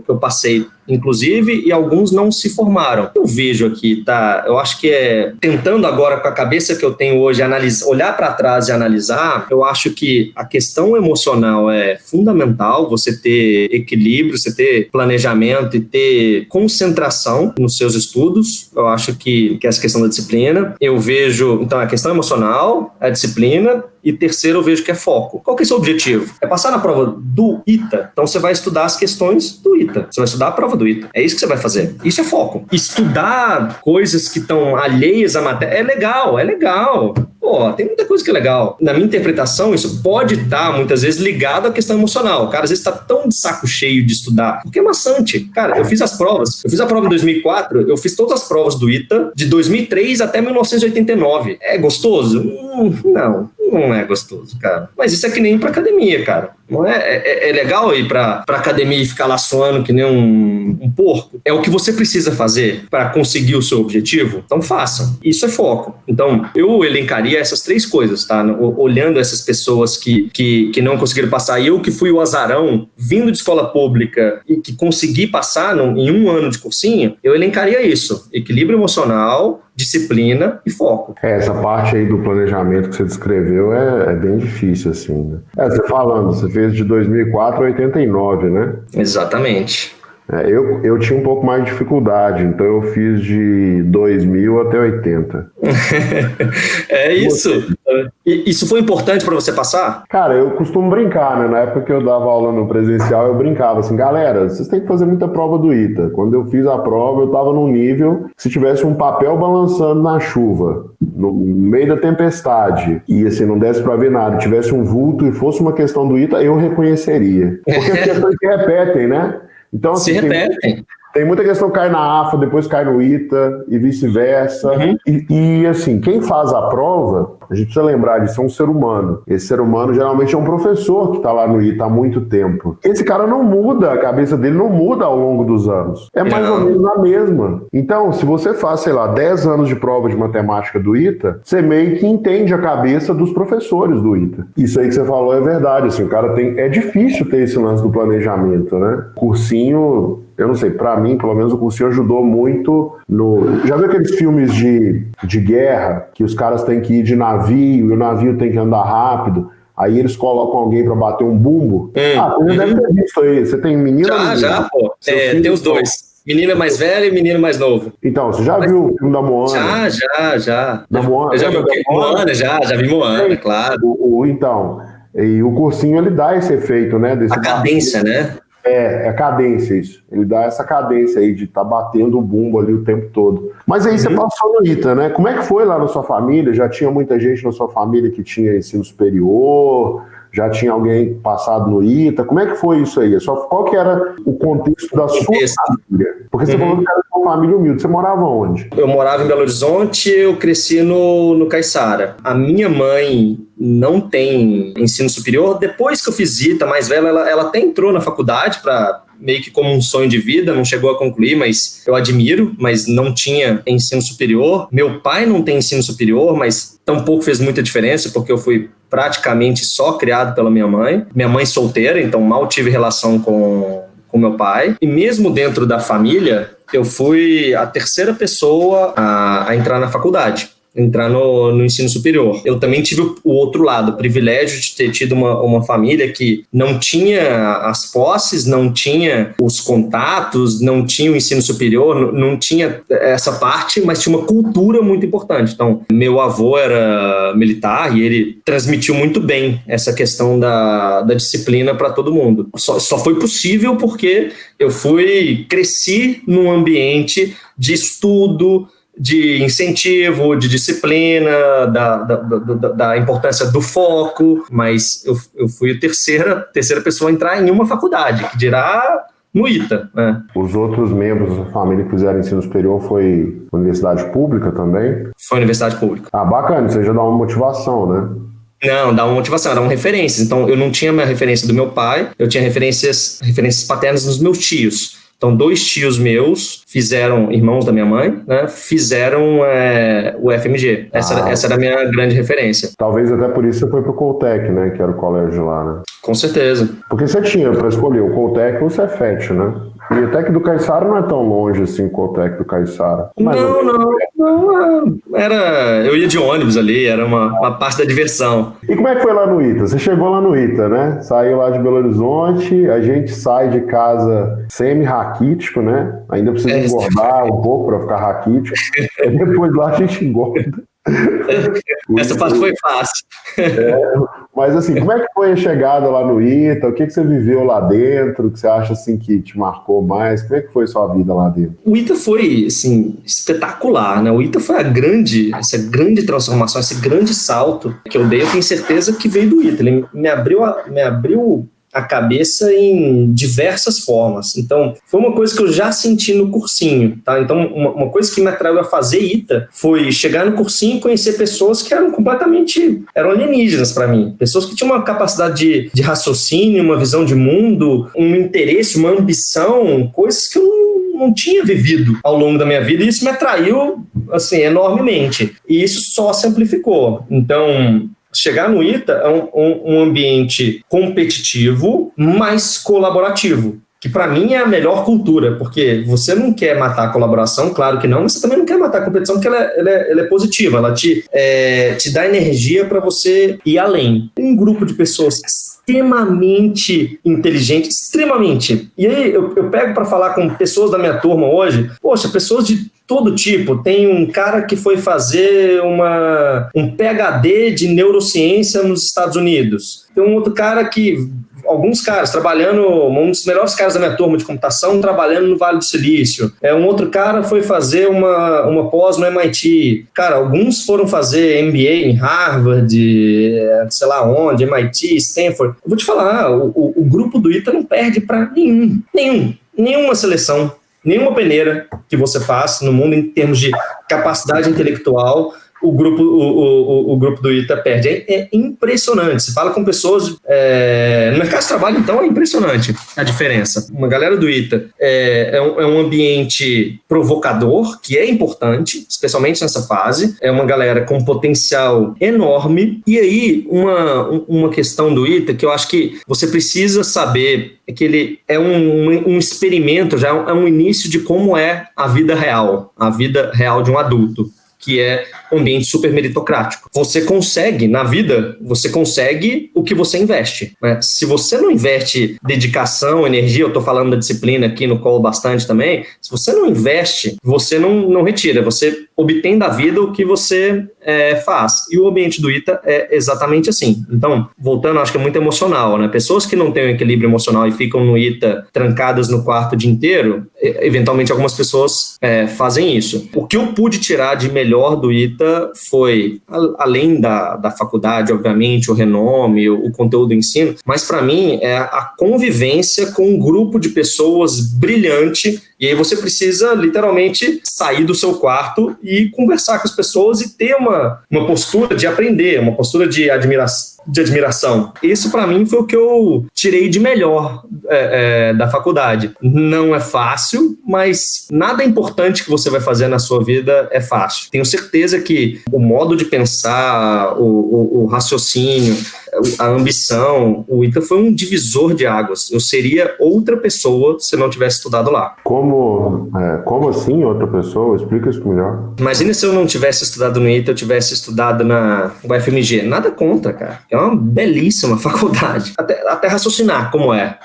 A: que eu passei, inclusive, e alguns não se formaram. Eu vejo aqui, tá? Eu acho que tentando agora com a cabeça que eu tenho hoje, olhar para trás e analisar, eu acho que a questão emocional é fundamental, você ter equilíbrio, você ter planejamento e ter concentração nos seus estudos. Eu acho que essa questão da disciplina. Eu vejo, então, a questão emocional, a disciplina, e terceiro, eu vejo que é foco. Qual que é o seu objetivo? É passar na prova do ITA. Então, você vai estudar as questões do ITA. Você vai estudar a prova do ITA. É isso que você vai fazer. Isso é foco. Estudar coisas que estão alheias à matéria é legal. Pô, tem muita coisa que é legal. Na minha interpretação, isso pode estar, muitas vezes, ligado à questão emocional. O cara, às vezes, está tão de saco cheio de estudar, porque é maçante. Cara, eu fiz as provas. Eu fiz a prova em 2004, eu fiz todas as provas do ITA, de 2003 até 1989. É gostoso? Não é gostoso, cara. Mas isso é que nem ir pra academia, cara. Não é legal ir pra academia e ficar lá suando que nem um porco? É o que você precisa fazer para conseguir o seu objetivo? Então faça. Isso é foco. Então, eu elencaria essas 3 coisas, tá? Olhando essas pessoas que não conseguiram passar, e eu que fui o azarão, vindo de escola pública e que consegui passar em 1 ano de cursinho, eu elencaria isso. Equilíbrio emocional, disciplina e foco.
B: Essa parte aí do planejamento que você descreveu é bem difícil, assim, né? Você fez de 2004 a 89, né?
A: Exatamente.
B: Eu tinha um pouco mais de dificuldade, então eu fiz de 2000 até 80.
A: É isso. Tá Isso foi importante para você passar?
B: Cara, eu costumo brincar, né? Na época que eu dava aula no presencial, eu brincava assim, galera, vocês têm que fazer muita prova do ITA. Quando eu fiz a prova, eu tava num nível, se tivesse um papel balançando na chuva, no meio da tempestade, e assim, não desse pra ver nada, tivesse um vulto e fosse uma questão do ITA, eu reconheceria. Porque as questões se repetem, né? Então, assim,
A: se repetem.
B: Tem muita questão que cai na AFA, depois cai no ITA e vice-versa. E assim, quem faz a prova, a gente precisa lembrar disso, é um ser humano. Esse ser humano geralmente é um professor que está lá no ITA há muito tempo. Esse cara não muda, a cabeça dele não muda ao longo dos anos. É mais ou menos a mesma. Então, se você faz, sei lá, 10 anos de prova de matemática do ITA, você meio que entende a cabeça dos professores do ITA. Isso aí que você falou é verdade. Assim, o cara tem... É difícil ter esse lance do planejamento, né? Cursinho... Eu não sei, pra mim, pelo menos, o cursinho ajudou muito no... Já viu aqueles filmes de guerra, que os caras têm que ir de navio, e o navio tem que andar rápido, aí eles colocam alguém pra bater um bumbo? Você já deve ter visto aí. Você tem menina?
A: Já, pô. Tem os dois. Menina mais velha e menino mais novo.
B: Então, você já viu o filme da Moana?
A: Já.
B: Da Moana?
A: Eu já vi Moana, já vi Moana, claro.
B: Então, e o cursinho, ele dá esse efeito, né?
A: A cadência, né?
B: É a cadência isso. Ele dá essa cadência aí de estar batendo o bumbo ali o tempo todo. Mas aí você passou no ITA, né? Como é que foi lá na sua família? Já tinha muita gente na sua família que tinha ensino superior? Já tinha alguém passado no ITA? Como é que foi isso aí? Qual que era o contexto da sua família? Porque você falou que era uma família humilde. Você morava onde?
A: Eu morava em Belo Horizonte, eu cresci no Caiçara. A minha mãe não tem ensino superior. Depois que eu fiz ITA, mais velha, ela até entrou na faculdade para meio que como um sonho de vida, não chegou a concluir, mas eu admiro, mas não tinha ensino superior. Meu pai não tem ensino superior, mas tampouco fez muita diferença, porque eu fui praticamente só criado pela minha mãe. Minha mãe solteira, então mal tive relação com meu pai. E mesmo dentro da família, eu fui a terceira pessoa a entrar na faculdade, entrar no ensino superior. Eu também tive o outro lado, o privilégio de ter tido uma família que não tinha as posses, não tinha os contatos, não tinha o ensino superior, não tinha essa parte, mas tinha uma cultura muito importante. Então, meu avô era militar e ele transmitiu muito bem essa questão da disciplina para todo mundo. Só foi possível porque eu cresci num ambiente de estudo, de incentivo, de disciplina, da importância do foco, mas eu fui a terceira pessoa a entrar em uma faculdade, que dirá no ITA, né?
B: Os outros membros da família que fizeram ensino superior foi universidade pública também?
A: Foi universidade pública.
B: Bacana, isso aí já dá uma motivação, né?
A: Não, dá uma motivação, dá uma referência. Então, eu não tinha a referência do meu pai, eu tinha referências paternas nos meus tios. Então, 2 tios meus irmãos da minha mãe, né, fizeram o FMG. Essa era a minha grande referência.
B: Talvez até por isso você foi pro Coltec, né, que era o colégio lá, né?
A: Com certeza.
B: Porque você tinha para escolher o Coltec ou o Cefet, né? E o Tec do Caiçara não é tão longe assim com o Tec do Caiçara.
A: Não. Eu ia de ônibus ali, era uma parte da diversão.
B: E como é que foi lá no ITA? Você chegou lá no ITA, né? Saiu lá de Belo Horizonte, a gente sai de casa semi-raquítico, né? Ainda precisa engordar um pouco para ficar raquítico. E depois lá a gente engorda.
A: Essa parte foi fácil.
B: Mas assim, como é que foi a chegada lá no ITA? O que você viveu lá dentro? O que você acha assim que te marcou mais? Como é que foi a sua vida lá dentro?
A: O ITA foi assim, espetacular, né? O ITA foi essa grande transformação, esse grande salto que eu dei. Eu tenho certeza que veio do ITA. Ele me abriu a cabeça em diversas formas. Então, foi uma coisa que eu já senti no cursinho, tá? Então, uma coisa que me atraiu a fazer ITA foi chegar no cursinho e conhecer pessoas que eram alienígenas para mim. Pessoas que tinham uma capacidade de raciocínio, uma visão de mundo, um interesse, uma ambição, coisas que eu não tinha vivido ao longo da minha vida, e isso me atraiu, assim, enormemente. E isso só se amplificou. Então, chegar no ITA é um ambiente competitivo, mas colaborativo, que para mim é a melhor cultura, porque você não quer matar a colaboração, claro que não, mas você também não quer matar a competição, porque ela é positiva, ela te dá energia para você ir além. Um grupo de pessoas extremamente inteligente, extremamente. E aí eu pego para falar com pessoas da minha turma hoje, poxa, pessoas de todo tipo. Tem um cara que foi fazer um PhD de neurociência nos Estados Unidos. Tem um outro cara alguns caras trabalhando, um dos melhores caras da minha turma de computação, trabalhando no Vale do Silício. Um outro cara foi fazer uma pós no MIT. Cara, alguns foram fazer MBA em Harvard, sei lá onde, MIT, Stanford. Eu vou te falar, o grupo do ITA não perde para nenhuma seleção, nenhuma peneira que você faz no mundo em termos de capacidade intelectual. O grupo do ITA perde. É impressionante. Você fala com pessoas no mercado de trabalho, então é impressionante a diferença. Uma galera do ITA é um ambiente provocador, que é importante, especialmente nessa fase. É uma galera com potencial enorme. E aí, uma questão do ITA que eu acho que você precisa saber é que ele é um experimento, já é um início de como é a vida real de um adulto, que é um ambiente super meritocrático. Você consegue, na vida, o que você investe, né? Se você não investe dedicação, energia, eu estou falando da disciplina aqui no colo bastante também, se você não investe, você não retira, você obtém da vida o que você faz. E o ambiente do ITA é exatamente assim. Então, voltando, acho que é muito emocional, né? Pessoas que não têm um equilíbrio emocional e ficam no ITA trancadas no quarto o dia inteiro, eventualmente algumas pessoas fazem isso. O que eu pude tirar de melhor do ITA foi, além da faculdade, obviamente, o renome, o conteúdo do ensino, mas para mim é a convivência com um grupo de pessoas brilhante. E aí você precisa literalmente sair do seu quarto e conversar com as pessoas e ter uma postura de aprender, uma postura de admiração. Isso para mim foi o que eu tirei de melhor da faculdade. Não é fácil, mas nada importante que você vai fazer na sua vida é fácil. Tenho certeza que o modo de pensar, o raciocínio, a ambição, o ITA foi um divisor de águas. Eu seria outra pessoa se não tivesse estudado lá.
B: Como assim outra pessoa? Explica isso melhor.
A: Imagina se eu não tivesse estudado no ITA, eu tivesse estudado na UFMG. Nada contra, cara. É uma belíssima faculdade. Até raciocinar como é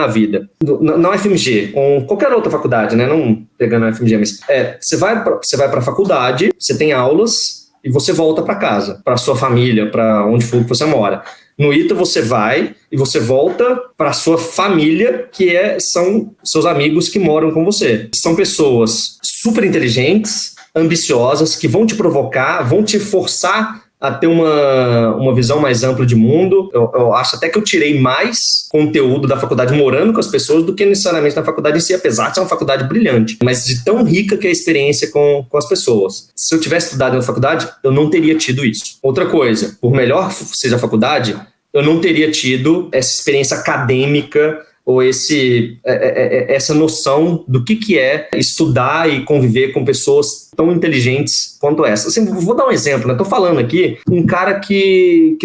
A: a vida. Na UFMG, ou qualquer outra faculdade, né? Não pegando a UFMG, mas você vai para a faculdade, você tem aulas e você volta para casa, para sua família, para onde for que você mora. No ITA você vai e você volta para sua família, que são seus amigos que moram com você. São pessoas super inteligentes, ambiciosas, que vão te provocar, vão te forçar a ter uma visão mais ampla de mundo. Eu acho até que eu tirei mais conteúdo da faculdade morando com as pessoas do que necessariamente na faculdade em si, apesar de ser uma faculdade brilhante, mas de tão rica que é a experiência com as pessoas. Se eu tivesse estudado na faculdade, eu não teria tido isso. Outra coisa, por melhor que seja a faculdade, eu não teria tido essa experiência acadêmica ou essa noção do que é estudar e conviver com pessoas tão inteligentes quanto essa. Assim, vou dar um exemplo, né? Estou falando aqui, um cara que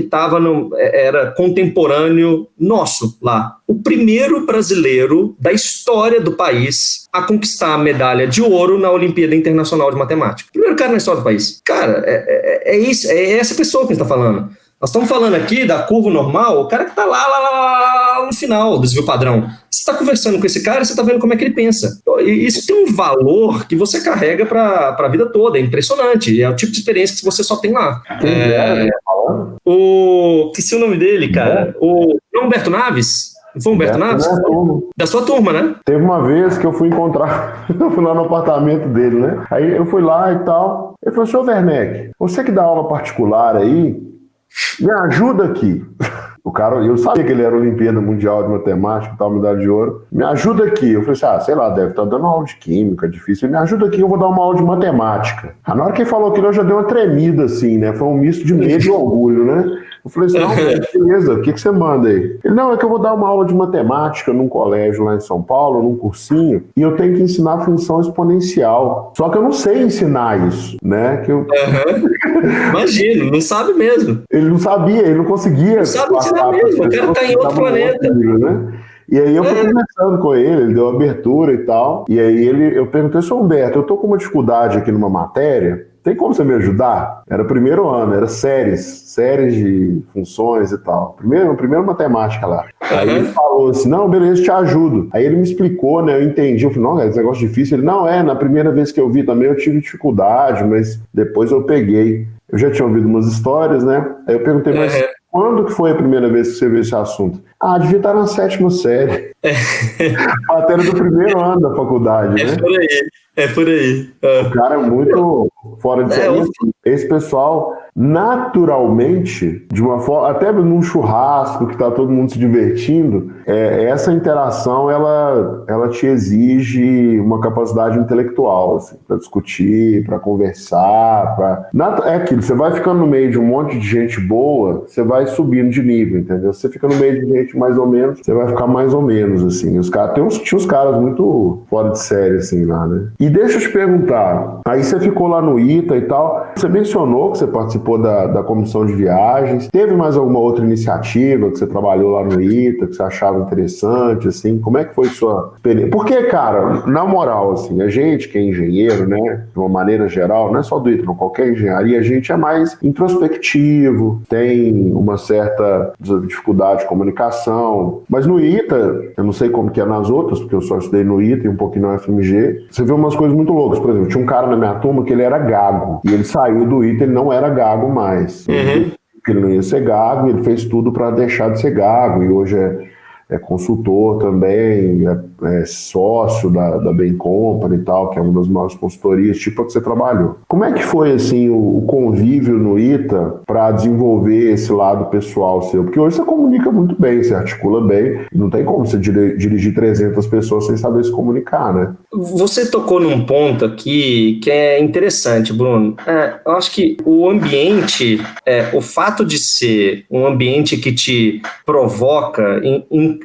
A: era contemporâneo nosso lá. O primeiro brasileiro da história do país a conquistar a medalha de ouro na Olimpíada Internacional de Matemática. Primeiro cara na história do país. Cara, é essa pessoa que a gente está falando. Nós estamos falando aqui da curva normal, o cara que está lá no final do desvio padrão. Você está conversando com esse cara, você está vendo como é que ele pensa. E isso tem um valor que você carrega para a vida toda, é impressionante. É o tipo de experiência que você só tem lá. Esqueci o nome dele, cara. O Humberto Naves. Não foi o Humberto Naves? Da sua turma, né?
B: Teve uma vez que eu fui encontrar, eu fui lá no apartamento dele, né? Aí eu fui lá e tal. Ele falou, senhor Werneck, você que dá aula particular aí, me ajuda aqui. O cara, eu sabia que ele era Olimpíada Mundial de Matemática e tal, medalha de ouro. Me ajuda aqui. Eu falei assim, sei lá, deve estar dando aula de química, difícil. Me ajuda aqui, eu vou dar uma aula de matemática. Na hora que ele falou aquilo, eu já dei uma tremida, assim, né? Foi um misto de medo e orgulho, né? Eu falei assim, não, beleza, o que você manda aí? Ele, não, é que eu vou dar uma aula de matemática num colégio lá em São Paulo, num cursinho, e eu tenho que ensinar a função exponencial. Só que eu não sei ensinar isso, né?
A: Imagino, não sabe mesmo.
B: Ele não sabia, ele não conseguia.
A: Não sabe ensinar mesmo, o cara tá em outro planeta.
B: Né? E aí eu fui conversando com ele deu abertura e tal. E aí eu perguntei, seu Humberto, eu tô com uma dificuldade aqui numa matéria, tem como você me ajudar? Era o primeiro ano, era séries de funções e tal. Primeiro matemática lá. Aí ele falou assim, não, beleza, te ajudo. Aí ele me explicou, né, eu entendi. Eu falei, não, esse negócio difícil. Ele, não, na primeira vez que eu vi também eu tive dificuldade, mas depois eu peguei. Eu já tinha ouvido umas histórias, né? Aí eu perguntei, mas quando que foi a primeira vez que você viu esse assunto? Devia estar na 7ª série. Matéria do primeiro ano da faculdade, né?
A: É por aí.
B: O cara é muito fora de série. Esse pessoal, naturalmente, de uma forma, até num churrasco que tá todo mundo se divertindo, essa interação, ela te exige uma capacidade intelectual, assim, para discutir, para conversar, é aquilo, você vai ficando no meio de um monte de gente boa, você vai subindo de nível, entendeu? Você fica no meio de gente mais ou menos, você vai ficar mais ou menos, assim. Tinha uns caras muito fora de série, assim, lá, né? E deixa eu te perguntar, aí você ficou lá no ITA e tal, você mencionou que você participou da comissão de viagens, teve mais alguma outra iniciativa que você trabalhou lá no ITA, que você achava interessante, assim, como é que foi sua experiência? Porque, cara, na moral, assim, a gente que é engenheiro, né, de uma maneira geral, não é só do ITA, não, qualquer engenharia, a gente é mais introspectivo, tem uma certa dificuldade de comunicação, mas no ITA, eu não sei como que é nas outras, porque eu só estudei no ITA e um pouquinho no FMG, você vê umas coisas muito loucas. Por exemplo, tinha um cara na minha turma que ele era gago, e ele saiu do ITA, ele não era gago mais. Ele não ia ser gago, ele fez tudo para deixar de ser gago, e hoje é consultor também, é sócio da Bain Company e tal, que é uma das maiores consultorias, tipo a que você trabalhou. Como é que foi, assim, o convívio no ITA para desenvolver esse lado pessoal seu? Porque hoje você comunica muito bem, você articula bem, não tem como você dirigir 300 pessoas sem saber se comunicar, né?
A: Você tocou num ponto aqui que é interessante, Bruno. Eu acho que o ambiente, o fato de ser um ambiente que te provoca,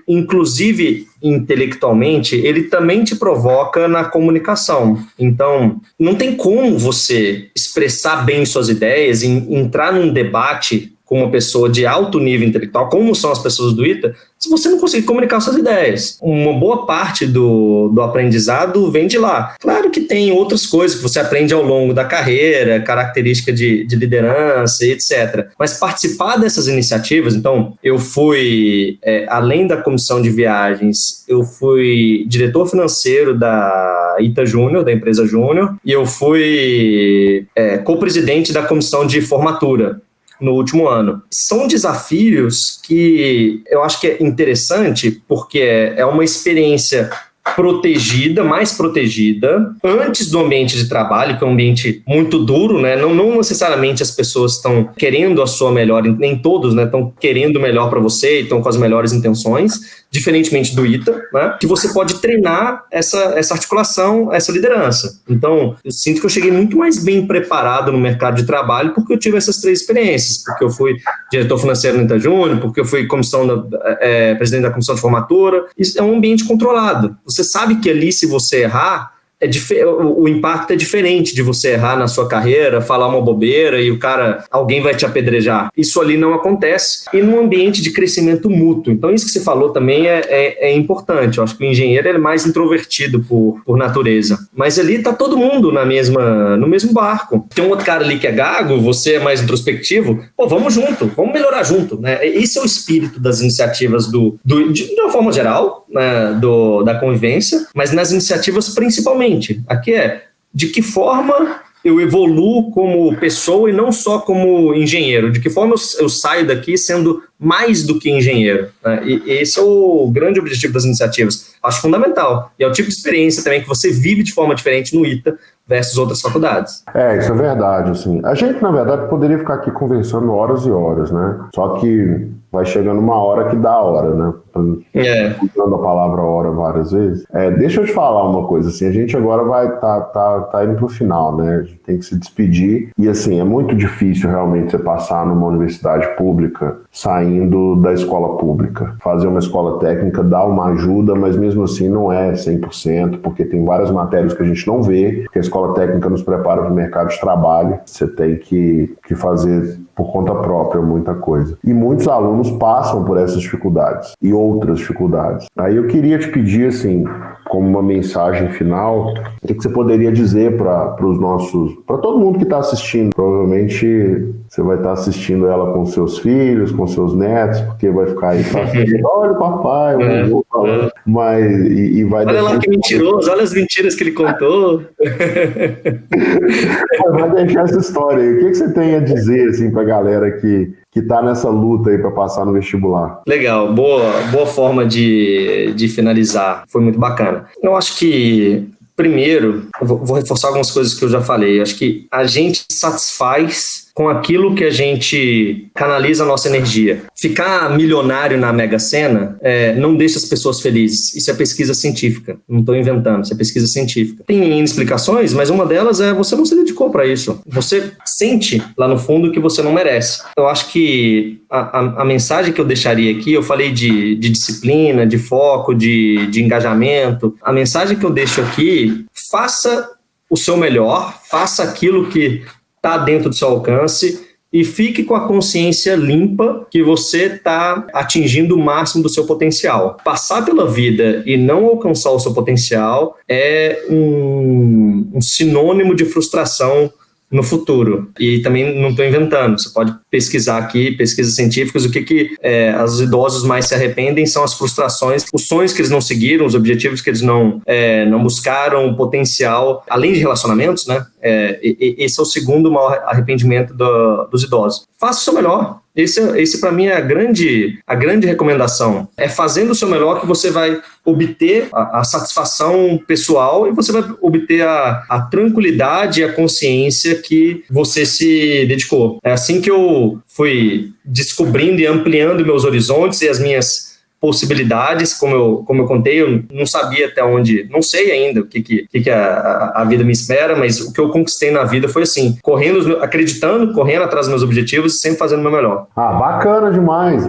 A: inclusive intelectualmente, ele também te provoca na comunicação. Então, não tem como você expressar bem suas ideias, entrar num debate com uma pessoa de alto nível intelectual, como são as pessoas do ITA, se você não conseguir comunicar suas ideias. Uma boa parte do aprendizado vem de lá. Claro que tem outras coisas que você aprende ao longo da carreira, característica de liderança, etc. Mas participar dessas iniciativas, então, eu fui, além da comissão de viagens, eu fui diretor financeiro da ITA Júnior, da empresa Júnior, e eu fui co-presidente da comissão de formatura no último ano. São desafios que eu acho que é interessante, porque é uma experiência protegida, mais protegida, antes do ambiente de trabalho, que é um ambiente muito duro, né? Não necessariamente as pessoas estão querendo a sua melhor, nem todos, né, estão querendo o melhor para você e estão com as melhores intenções, diferentemente do ITA, né, que você pode treinar essa articulação, essa liderança. Então, eu sinto que eu cheguei muito mais bem preparado no mercado de trabalho porque eu tive essas 3 experiências, porque eu fui diretor financeiro no ITA Júnior, porque eu fui presidente da comissão de formatura. Isso é um ambiente controlado. Você sabe que ali, se você errar, o impacto é diferente de você errar na sua carreira, falar uma bobeira e alguém vai te apedrejar. Isso ali não acontece. E num ambiente de crescimento mútuo. Então, isso que você falou também é importante. Eu acho que o engenheiro é mais introvertido por natureza. Mas ali tá todo mundo no mesmo barco. Tem um outro cara ali que é gago, você é mais introspectivo. Vamos junto, vamos melhorar junto, né? Esse é o espírito das iniciativas de uma forma geral, né, da convivência, mas nas iniciativas principalmente. Aqui de que forma eu evoluo como pessoa e não só como engenheiro, de que forma eu saio daqui sendo mais do que engenheiro, né? E esse é o grande objetivo das iniciativas. Acho fundamental. E é o tipo de experiência também que você vive de forma diferente no ITA versus outras faculdades.
B: Isso é verdade, assim. A gente, na verdade, poderia ficar aqui conversando horas e horas, né? Só que vai chegando uma hora que dá hora, né? Usando a palavra hora várias vezes. Deixa eu te falar uma coisa, assim, a gente agora vai tá indo pro final, né? A gente tem que se despedir. E, assim, é muito difícil realmente você passar numa universidade pública saindo da escola pública. Fazer uma escola técnica dá uma ajuda, mas mesmo assim não é 100%, porque tem várias matérias que a gente não vê, porque a escola escola técnica nos prepara para o mercado de trabalho, você tem que fazer por conta própria muita coisa. E muitos alunos passam por essas dificuldades e outras dificuldades. Aí eu queria te pedir, assim, como uma mensagem final, o que você poderia dizer para todo mundo que está assistindo? Provavelmente você vai estar assistindo ela com seus filhos, com seus netos, porque vai ficar aí falando, olha o papai, eu vou falando, mas e vai...
A: Olha lá que mentiroso, olha as mentiras que ele contou.
B: Vai deixar essa história aí. O que você tem a dizer, assim, para a galera que está nessa luta aí para passar no vestibular?
A: Legal, boa forma de finalizar, foi muito bacana. Eu acho que, primeiro, eu vou reforçar algumas coisas que eu já falei, eu acho que a gente satisfaz com aquilo que a gente canaliza a nossa energia. Ficar milionário na Mega Sena não deixa as pessoas felizes. Isso é pesquisa científica. Não estou inventando, isso é pesquisa científica. Tem explicações, mas uma delas é você não se dedicou para isso. Você sente lá no fundo que você não merece. Eu acho que a mensagem que eu deixaria aqui, eu falei de disciplina, de foco, de engajamento. A mensagem que eu deixo aqui, faça o seu melhor, faça aquilo que está dentro do seu alcance e fique com a consciência limpa que você está atingindo o máximo do seu potencial. Passar pela vida e não alcançar o seu potencial é um sinônimo de frustração no futuro. E também não estou inventando, você pode pesquisar aqui, pesquisas científicas, o que os idosos mais se arrependem são as frustrações, os sonhos que eles não seguiram, os objetivos que eles não buscaram, o potencial, além de relacionamentos, né? Esse é o segundo maior arrependimento dos idosos. Faça o seu melhor. Esse para mim é a grande recomendação. É fazendo o seu melhor que você vai obter a satisfação pessoal e você vai obter a tranquilidade e a consciência que você se dedicou. É assim que eu fui descobrindo e ampliando meus horizontes e as minhas possibilidades, como eu contei, eu não sabia até onde, não sei ainda o que a vida me espera, mas o que eu conquistei na vida foi assim, acreditando, correndo atrás dos meus objetivos e sempre fazendo o meu melhor.
B: Bacana demais,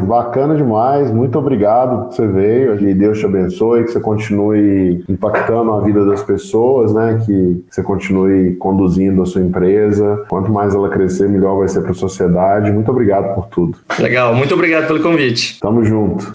B: muito obrigado por você veio, que Deus te abençoe, que você continue impactando a vida das pessoas, né, que você continue conduzindo a sua empresa, quanto mais ela crescer, melhor vai ser para a sociedade. Muito obrigado por tudo.
A: Legal, muito obrigado pelo convite.
B: Tamo junto.